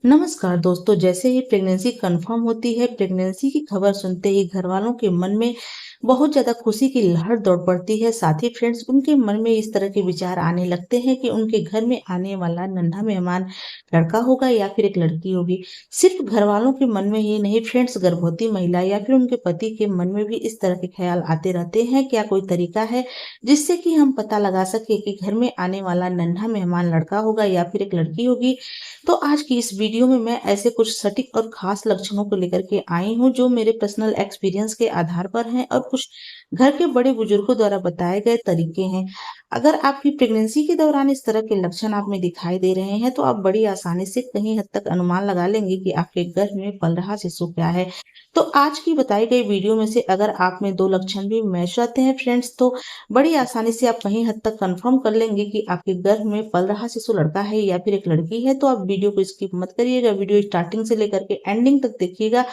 नमस्कार दोस्तों, जैसे ही प्रेगनेंसी कंफर्म होती है, प्रेगनेंसी की खबर सुनते ही घरवालों के मन में बहुत ज़्यादा खुशी की लहर दौड़ पड़ती है। साथ ही फ्रेंड्स उनके मन में इस तरह के विचार आने लगते हैं कि उनके घर में आने वाला नन्हा मेहमान लड़का होगा या फिर एक लड़की होगी। सिर्फ घरवालों के मन में ही नहीं फ्रेंड्स, गर्भवती महिला या फिर उनके पति के मन में भी इस तरह के ख्याल आते रहते हैं। क्या कोई तरीका है जिससे कि हम पता लगा सके कि घर में आने वाला नन्हा मेहमान लड़का होगा या फिर एक लड़की होगी? तो आज की इस वीडियो में मैं ऐसे कुछ सटीक और खास लक्षणों को लेकर के आई हूँ जो मेरे पर्सनल एक्सपीरियंस के आधार पर हैं और कुछ घर के बड़े बुजुर्गों द्वारा बताए गए तरीके हैं। अगर आपकी प्रेगनेंसी के दौरान इस तरह के लक्षण आप में दिखाई दे रहे हैं तो आप बड़ी आसानी से कहीं हद तक अनुमान लगा लेंगे कि आपके गर्भ में पल रहा शिशु क्या है। तो आज की बताई गई वीडियो में से अगर आप में दो लक्षण भी मैच आते हैं फ्रेंड्स, तो बड़ी आसानी से आप कहीं हद तक कंफर्म कर लेंगे कि आपके गर्भ में पल रहा शिशु लड़का है या फिर एक लड़की है। तो आप वीडियो को स्किप मत करिएगा, वीडियो स्टार्टिंग से लेकर के एंडिंग तक देखिएगा,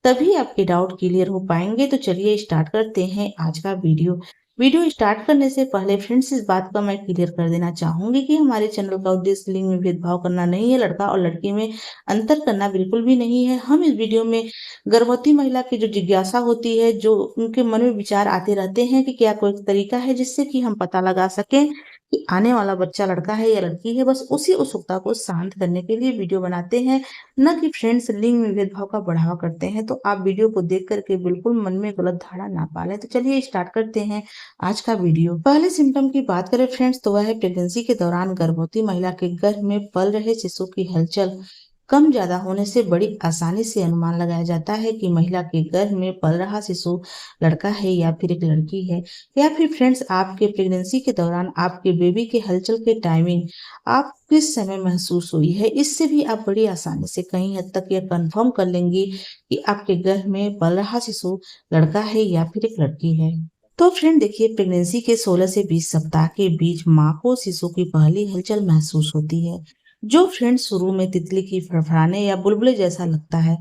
तभी आपके डाउट क्लियर हो पाएंगे। तो चलिए स्टार्ट करते हैं आज का वीडियो। वीडियो स्टार्ट करने से पहले फ्रेंड्स इस बात का मैं क्लियर कर देना चाहूंगी कि हमारे चैनल का उद्देश्य लिंग में भेदभाव करना नहीं है, लड़का और लड़की में अंतर करना बिल्कुल भी नहीं है। हम इस वीडियो में गर्भवती महिला की जो जिज्ञासा होती है, जो उनके मन में विचार आते रहते हैं कि क्या कोई तरीका है जिससे कि हम पता लगा सकें कि आने वाला बच्चा लड़का है या लड़की है, बस उसी उत्सुकता को शांत करने के लिए वीडियो बनाते हैं, न कि फ्रेंड्स लिंग में भेदभाव का बढ़ावा करते हैं। तो आप वीडियो को देख करके बिल्कुल मन में गलत धारणा ना पालें। तो चलिए स्टार्ट करते हैं आज का वीडियो। पहले सिम्टम की बात करें फ्रेंड्स, तो वह है प्रेगनेंसी के दौरान गर्भवती महिला के गर्भ में पल रहे शिशु की हलचल कम ज्यादा होने से बड़ी आसानी से अनुमान लगाया जाता है कि महिला के गर्भ में पल रहा शिशु लड़का है या फिर एक लड़की है। या फिर फ्रेंड्स, आपके प्रेगनेंसी के दौरान आपके बेबी के हलचल के टाइमिंग आप किस समय महसूस हुई है, इससे भी आप बड़ी आसानी से कहीं हद तक यह कंफर्म कर लेंगी कि आपके गर्भ में पल रहा शिशु लड़का है या फिर एक लड़की है। तो फ्रेंड देखिए, प्रेगनेंसी के 16 से 20 सप्ताह के बीच माँ को शिशु की पहली हलचल महसूस होती है, जो फ्रेंड शुरू में तितली की फड़फड़ाने या बुलबुले जैसा लगता है।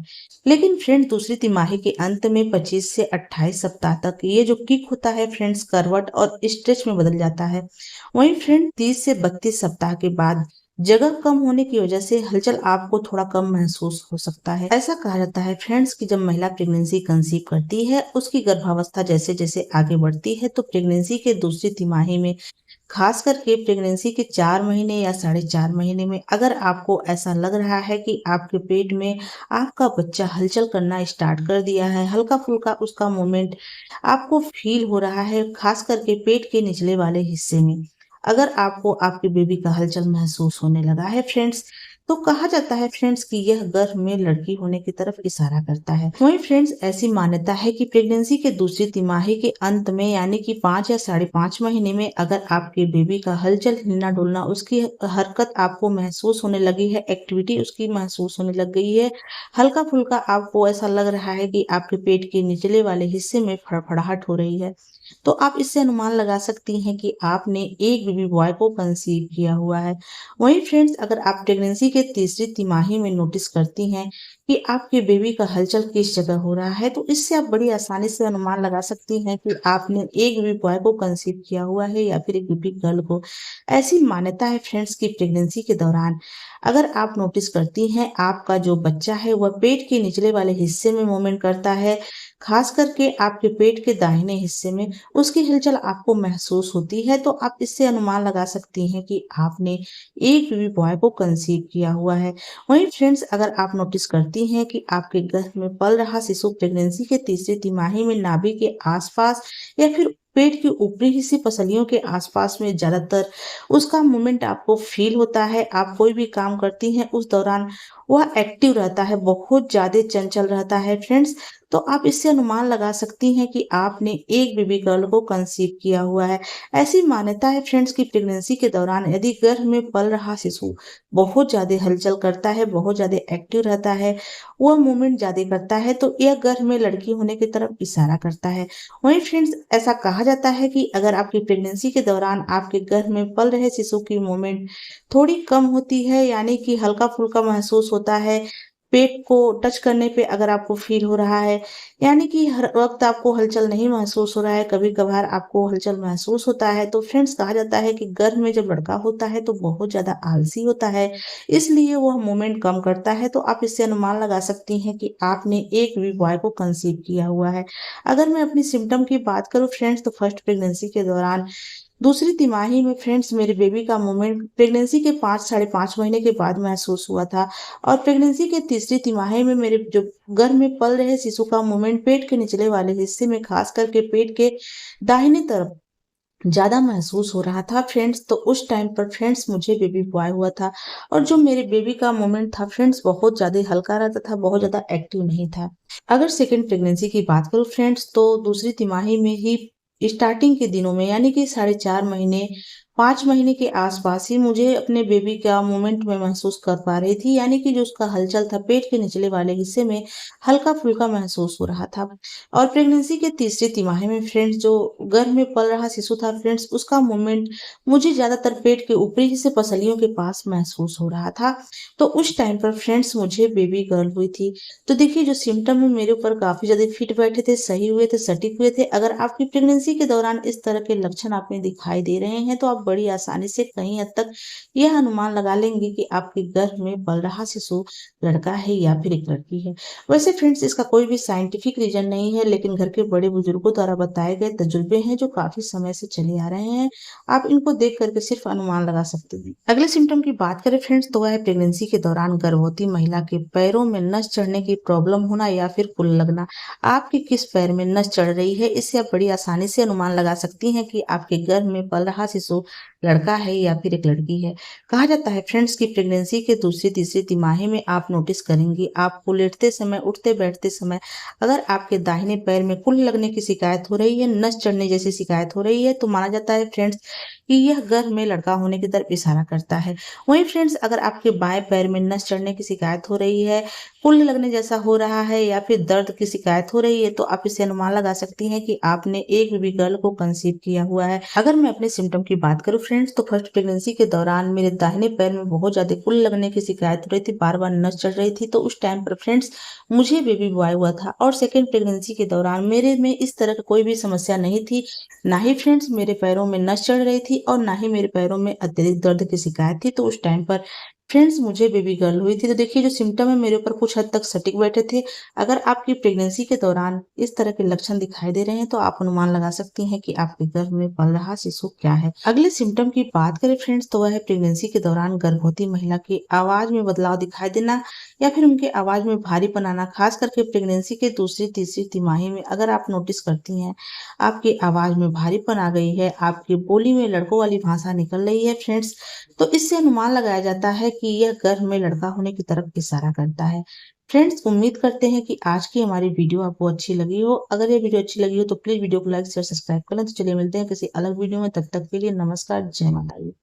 लेकिन फ्रेंड दूसरी तिमाही के अंत में 25 से 28 सप्ताह तक ये जो किक होता है फ्रेंड्स, करवट और स्ट्रेच में बदल जाता है। वहीं फ्रेंड 30 से 32 सप्ताह के बाद जगह कम होने की वजह से हलचल आपको थोड़ा कम महसूस हो सकता है। ऐसा कहा जाता है फ्रेंड्स कि जब महिला प्रेगनेंसी कंसीव करती है, उसकी गर्भावस्था जैसे जैसे आगे बढ़ती है, तो प्रेगनेंसी के दूसरी तिमाही में, खास करके प्रेगनेंसी के 4 महीने या साढ़े 4 महीने में, अगर आपको ऐसा लग रहा है कि आपके पेट में आपका बच्चा हलचल करना स्टार्ट कर दिया है, हल्का फुल्का उसका मूवमेंट आपको फील हो रहा है, खास करके पेट के निचले वाले हिस्से में, अगर आपको आपके बेबी का हलचल महसूस होने लगा है फ्रेंड्स, तो कहा जाता है फ्रेंड्स कि यह गर्भ में लड़की होने की तरफ इशारा करता है। वहीं फ्रेंड्स ऐसी मान्यता है कि प्रेगनेंसी के दूसरी तिमाही के अंत में, यानी कि 5 या साढ़े 5 महीने में, अगर आपके बेबी का हलचल, हिलना डुलना, उसकी हरकत आपको महसूस होने लगी है, एक्टिविटी उसकी महसूस होने लग गई है, हल्का फुल्का आपको ऐसा लग रहा है कि आपके पेट के निचले वाले हिस्से में फड़फड़ाहट हो रही है, तो आप इससे अनुमान लगा सकती हैं कि आपने एक बेबी बॉय को कंसीव किया हुआ है। वहीं फ्रेंड्स, अगर आप प्रेगनेंसी के तीसरी तिमाही में नोटिस करती हैं कि आपके बेबी का हलचल किस जगह हो रहा है, तो इससे आप बड़ी आसानी से अनुमान लगा सकती हैं कि आपने एक बेबी बॉय को कंसीव किया हुआ है या फिर एक बेबी गर्ल को। ऐसी मान्यता है फ्रेंड्स की प्रेगनेंसी के दौरान अगर आप नोटिस करती हैं आपका जो बच्चा है वह पेट के निचले वाले हिस्से में मूवमेंट करता है, खास करके आपके पेट के दाहिने हिस्से में उसकी हलचल आपको महसूस होती है, तो आप इससे अनुमान लगा सकती हैं कि आपने एक बेबी बॉय को कंसीव किया हुआ है। वहीं फ्रेंड्स, अगर आप नोटिस करती हैं कि आपके गर्भ में पल रहा शिशु प्रेगनेंसी के तीसरी तिमाही में नाभि के आसपास या फिर पेट की ऊपरी हिस्से पसलियों के आसपास में ज्यादातर उसका मूवमेंट आपको फील होता है, आप कोई भी काम करती हैं उस दौरान वह एक्टिव रहता है, बहुत ज्यादा चंचल रहता है फ्रेंड्स, तो आप इससे अनुमान लगा सकती हैं कि आपने एक बेबी गर्ल को कंसीव किया हुआ है। ऐसी मान्यता है फ्रेंड्स की प्रेगनेंसी के दौरान यदि गर्भ में पल रहा शिशु बहुत ज्यादा हलचल करता है, बहुत ज्यादा एक्टिव रहता है, वह मूवमेंट ज्यादा करता है, तो यह गर्भ में लड़की होने की तरफ इशारा करता है। वहीं फ्रेंड्स ऐसा कहा जाता है कि अगर आपकी प्रेगनेंसी के दौरान आपके गर्भ में पल रहे शिशु की मूवमेंट थोड़ी कम होती है, यानी कि हल्का फुल्का महसूस होता है, पेट को टच करने पे अगर आपको फ़ील हो रहा है, यानी कि हर वक़्त आपको हलचल नहीं महसूस हो रहा है, कभी-कभार आपको हलचल महसूस होता है, तो फ्रेंड्स कहा जाता है कि गर्भ में जब लड़का होता है तो बहुत ज़्यादा आलसी होता है, इसलिए वह मूवमेंट कम करता है। तो आप इससे अनुमान लगा सकती हैं कि आपने एक भी बॉय को कंसीव किया हुआ है। अगर मैं अपनी सिम्पटम की बात करूँ फ्रेंड्स, तो फर्स्ट प्रेगनेंसी के दौरान दूसरी तिमाही में फ्रेंड्स मेरे बेबी का मूवमेंट प्रेगनेंसी के 5 साढ़े 5 महीने के बाद महसूस हुआ था और प्रेगनेंसी के तीसरी तिमाही में मेरे जो गर्भ में पल रहे शिशु का मूवमेंट पेट के निचले वाले हिस्से में खास करके पेट के दाहिने तरफ ज़्यादा महसूस हो रहा था फ्रेंड्स। तो उस टाइम पर फ्रेंड्स मुझे बेबी बॉय हुआ था और जो मेरे बेबी का मूवमेंट था फ्रेंड्स बहुत ज़्यादा हल्का रहता था, बहुत ज़्यादा एक्टिव नहीं था। अगर सेकंड प्रेगनेंसी की बात करूँ फ्रेंड्स, तो दूसरी तिमाही में ही स्टार्टिंग के दिनों में यानी कि साढ़े 4 महीने 5 महीने के आस-पास ही मुझे अपने बेबी का मूवमेंट मैं महसूस कर पा रही थी, यानी कि जो उसका हलचल था पेट के निचले वाले हिस्से में हल्का-फुल्का महसूस हो रहा था। और प्रेगनेंसी के तीसरी तिमाही में फ्रेंड्स जो गर्भ में पल रहा शिशु था फ्रेंड्स, उसका मूवमेंट मुझे ज़्यादातर पेट के ऊपरी हिस्से पसलियों के पास महसूस हो रहा था। तो उस टाइम पर फ्रेंड्स मुझे बेबी गर्ल हुई थी। तो देखिए जो सिम्पटम है मेरे ऊपर काफ़ी ज़्यादा फिट बैठे थे, सही हुए थे, सटीक हुए थे। अगर आपकी प्रेगनेंसी के दौरान इस तरह के लक्षण आप में दिखाई दे रहे हैं, तो आप बड़ी आसानी से कहीं हद तक यह अनुमान लगा लेंगे कि आपके गर्भ में पल रहा शिशु लड़का है या फिर एक लड़की है। वैसे फ्रेंड्स इसका कोई भी साइंटिफिक रीज़न नहीं है, लेकिन घर के बड़े बुजुर्गों द्वारा बताए गए तजुर्बे हैं जो काफ़ी समय से चले आ रहे हैं। आप इनको देख कर के सिर्फ अनुमान लगा सकते हैं। अगले सिम्पटम की बात करें फ्रेंड्स, तो वह है प्रेगनेंसी के दौरान गर्भवती महिला के पैरों में नस चढ़ने की प्रॉब्लम होना या फिर कुल लगना। आपके किस पैर में नस चढ़ रही है, इससे आप बड़ी आसानी से अनुमान लगा सकती हैं कि आपके गर्भ में पल रहा शिशु लड़का है या फिर एक लड़की है। कहा जाता है फ्रेंड्स कि प्रेगनेंसी के दूसरी तीसरी तिमाही में आप नोटिस करेंगी आपको लेटते समय, उठते बैठते समय अगर आपके दाहिने पैर में कुल लगने की शिकायत हो रही है, नस चढ़ने जैसी शिकायत हो रही है, तो माना जाता है फ्रेंड्स कि यह गर्भ में लड़का होने की तरफ इशारा करता है। वहीं फ्रेंड्स अगर आपके बाएं पैर में नस चढ़ने की शिकायत हो रही है, कुल लगने जैसा हो रहा है या फिर दर्द की शिकायत हो रही है, तो आप इससे अनुमान लगा सकती हैं कि आपने एक बेबी गर्ल को कंसीव किया हुआ है। अगर मैं अपने सिम्पटम की बात करूं फ्रेंड्स, तो फर्स्ट प्रेगनेंसी के दौरान मेरे दाहिने पैर में बहुत ज्यादा कुल लगने की शिकायत हो रही थी, बार बार नस चढ़ रही थी। तो उस टाइम पर फ्रेंड्स मुझे बेबी बॉय हुआ था और सेकेंड प्रेगनेंसी के दौरान मेरे में इस तरह की कोई भी समस्या नहीं थी। ना ही फ्रेंड्स मेरे पैरों में नस चढ़ रही थी और ना ही मेरे पैरों में अत्यधिक दर्द की शिकायत थी। तो उस टाइम पर फ्रेंड्स मुझे बेबी गर्ल हुई थी। तो देखिए जो सिम्पटम है मेरे ऊपर कुछ हद तक सटीक बैठे थे। अगर आपकी प्रेगनेंसी के दौरान इस तरह के लक्षण दिखाई दे रहे हैं, तो आप अनुमान लगा सकती हैं कि आपके गर्भ में पल रहा शिशु क्या है। अगले सिम्पटम की बात करें फ्रेंड्स, तो वह है प्रेगनेंसी के दौरान गर्भवती महिला की आवाज में बदलाव दिखाई देना या फिर उनकी आवाज में भारीपन आना। खास करके प्रेगनेंसी के दूसरी तीसरी तिमाही में अगर आप नोटिस करती हैं आपकी आवाज में भारीपन आ गई है, आपकी बोली में लड़कों वाली भाषा निकल रही है फ्रेंड्स, तो इससे अनुमान लगाया जाता है कि यह गर्भ में लड़का होने की तरफ इशारा करता है। फ्रेंड्स उम्मीद करते हैं कि आज की हमारी वीडियो आपको अच्छी लगी हो। अगर ये वीडियो अच्छी लगी हो तो प्लीज़ वीडियो को लाइक शेयर सब्सक्राइब कर लें। तो चलिए मिलते हैं किसी अलग वीडियो में, तब तक के लिए नमस्कार, जय माता दी।